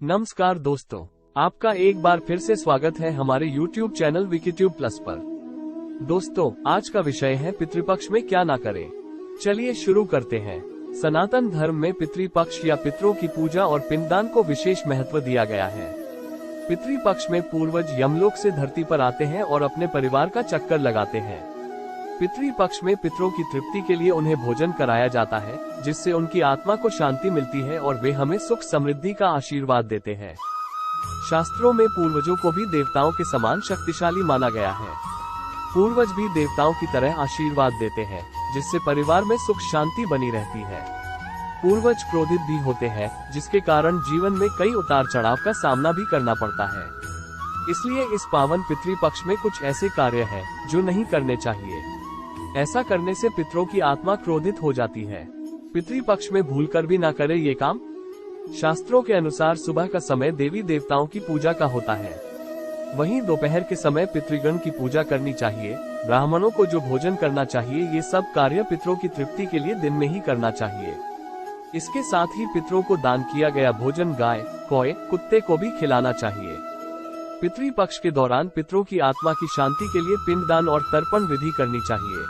नमस्कार दोस्तों, आपका एक बार फिर से स्वागत है हमारे YouTube चैनल विकीट्यूब प्लस पर। दोस्तों, आज का विषय है पितृपक्ष में क्या ना करें। चलिए शुरू करते हैं। सनातन धर्म में पितृपक्ष या पितरों की पूजा और पिंडदान को विशेष महत्व दिया गया है। पितृपक्ष में पूर्वज यमलोक से धरती पर आते हैं और अपने परिवार का चक्कर लगाते हैं। पितृपक्ष में पितरों की तृप्ति के लिए उन्हें भोजन कराया जाता है, जिससे उनकी आत्मा को शांति मिलती है और वे हमें सुख समृद्धि का आशीर्वाद देते हैं। शास्त्रों में पूर्वजों को भी देवताओं के समान शक्तिशाली माना गया है। पूर्वज भी देवताओं की तरह आशीर्वाद देते हैं, जिससे परिवार में सुख शांति बनी रहती है। पूर्वज क्रोधित भी होते हैं, जिसके कारण जीवन में कई उतार चढ़ाव का सामना भी करना पड़ता है। इसलिए इस पावन पितृपक्ष में कुछ ऐसे कार्य हैं जो नहीं करने चाहिए। ऐसा करने से पितरों की आत्मा क्रोधित हो जाती है। पितृपक्ष में भूलकर भी ना करें ये काम। शास्त्रों के अनुसार सुबह का समय देवी देवताओं की पूजा का होता है। वहीं दोपहर के समय पितृगण की पूजा करनी चाहिए। ब्राह्मणों को जो भोजन करना चाहिए, ये सब कार्य पितरों की तृप्ति के लिए दिन में ही करना चाहिए। इसके साथ ही पितरों को दान किया गया भोजन गाय, कौए, कुत्ते को भी खिलाना चाहिए। पितृपक्ष के दौरान पितरों की आत्मा की शांति के लिए पिंडदान और तर्पण विधि करनी चाहिए।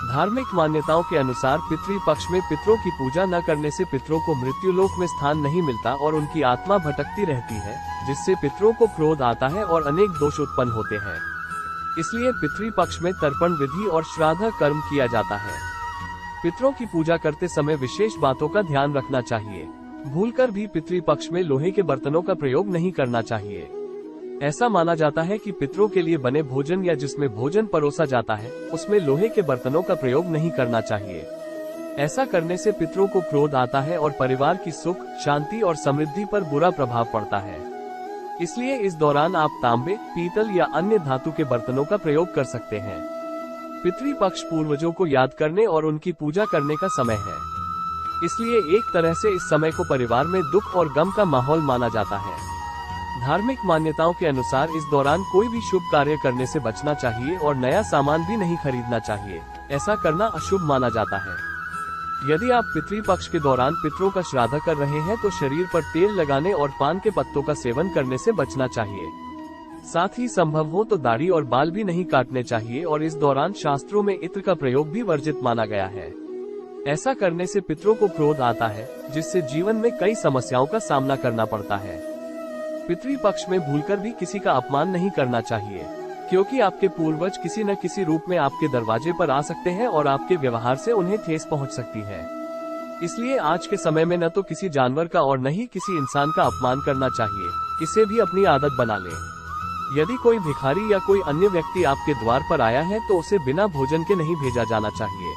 धार्मिक मान्यताओं के अनुसार पितृपक्ष में पितरों की पूजा न करने से पितरों को मृत्युलोक में स्थान नहीं मिलता और उनकी आत्मा भटकती रहती है, जिससे पितरों को क्रोध आता है और अनेक दोष उत्पन्न होते हैं। इसलिए पितृपक्ष में तर्पण विधि और श्राद्ध कर्म किया जाता है। पितरों की पूजा करते समय विशेष बातों का ध्यान रखना चाहिए। भूलकर भी पितृपक्ष में लोहे के बर्तनों का प्रयोग नहीं करना चाहिए। ऐसा माना जाता है कि पितरों के लिए बने भोजन या जिसमें भोजन परोसा जाता है, उसमें लोहे के बर्तनों का प्रयोग नहीं करना चाहिए। ऐसा करने से पितरों को क्रोध आता है और परिवार की सुख, शांति और समृद्धि पर बुरा प्रभाव पड़ता है। इसलिए इस दौरान आप तांबे, पीतल या अन्य धातु के बर्तनों का प्रयोग कर सकते हैं। पितृपक्ष पूर्वजों को याद करने और उनकी पूजा करने का समय है। इसलिए एक तरह से इस समय को परिवार में दुख और गम का माहौल माना जाता है। धार्मिक मान्यताओं के अनुसार इस दौरान कोई भी शुभ कार्य करने से बचना चाहिए और नया सामान भी नहीं खरीदना चाहिए। ऐसा करना अशुभ माना जाता है। यदि आप पितृपक्ष के दौरान पितरों का श्राद्ध कर रहे हैं तो शरीर पर तेल लगाने और पान के पत्तों का सेवन करने से बचना चाहिए। साथ ही संभव हो तो दाढ़ी और बाल भी नहीं काटने चाहिए और इस दौरान शास्त्रों में इत्र का प्रयोग भी वर्जित माना गया है। ऐसा करने से पितरों को क्रोध आता है, जिससे जीवन में कई समस्याओं का सामना करना पड़ता है। पितृपक्ष में भूलकर भी किसी का अपमान नहीं करना चाहिए, क्योंकि आपके पूर्वज किसी न किसी रूप में आपके दरवाजे पर आ सकते हैं और आपके व्यवहार से उन्हें ठेस पहुंच सकती है। इसलिए आज के समय में न तो किसी जानवर का और न ही किसी इंसान का अपमान करना चाहिए। इसे भी अपनी आदत बना लें। यदि कोई भिखारी या कोई अन्य व्यक्ति आपके द्वार पर आया है तो उसे बिना भोजन के नहीं भेजा जाना चाहिए।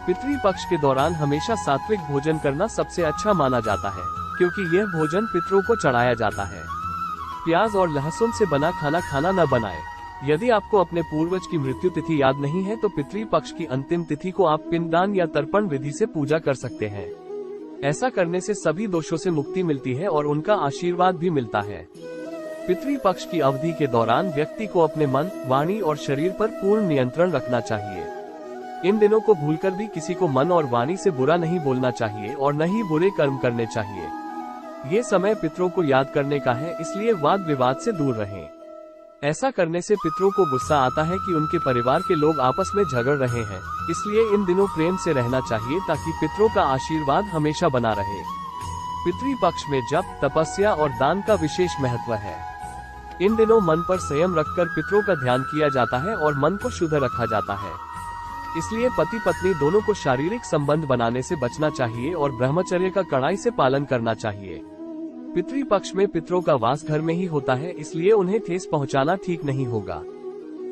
पितृपक्ष के दौरान हमेशा सात्विक भोजन करना सबसे अच्छा माना जाता है, क्योंकि यह भोजन पितरों को चढ़ाया जाता है। प्याज और लहसुन से बना खाना खाना न बनाएं। यदि आपको अपने पूर्वज की मृत्यु तिथि याद नहीं है तो पितृपक्ष की अंतिम तिथि को आप पिंडदान या तर्पण विधि से पूजा कर सकते हैं। ऐसा करने से सभी दोषों से मुक्ति मिलती है और उनका आशीर्वाद भी मिलता है। पितृपक्ष की अवधि के दौरान व्यक्ति को अपने मन, वाणी और शरीर पर पूर्ण नियंत्रण रखना चाहिए। इन दिनों को भूलकर भी किसी को मन और वाणी से बुरा नहीं बोलना चाहिए और न ही बुरे कर्म करने चाहिए। ये समय पितरों को याद करने का है, इसलिए वाद विवाद से दूर रहें। ऐसा करने से पितरों को गुस्सा आता है कि उनके परिवार के लोग आपस में झगड़ रहे हैं। इसलिए इन दिनों प्रेम से रहना चाहिए ताकि पितरों का आशीर्वाद हमेशा बना रहे। पितृपक्ष में जप, तपस्या और दान का विशेष महत्व है। इन दिनों मन पर संयम रखकर पितरों का ध्यान किया जाता है और मन को शुद्ध रखा जाता है। इसलिए पति पत्नी दोनों को शारीरिक संबंध बनाने से बचना चाहिए और ब्रह्मचर्य का कड़ाई से पालन करना चाहिए। पितृपक्ष में पितरों का वास घर में ही होता है, इसलिए उन्हें ठेस पहुंचाना ठीक नहीं होगा।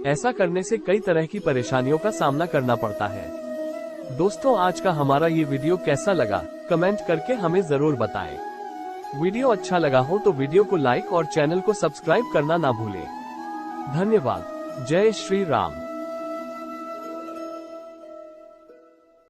ऐसा करने से कई तरह की परेशानियों का सामना करना पड़ता है। दोस्तों, आज का हमारा ये वीडियो कैसा लगा, कमेंट करके हमें जरूर बताएं। वीडियो अच्छा लगा हो तो वीडियो को लाइक और चैनल को सब्सक्राइब करना ना भूलें। धन्यवाद। जय श्री राम।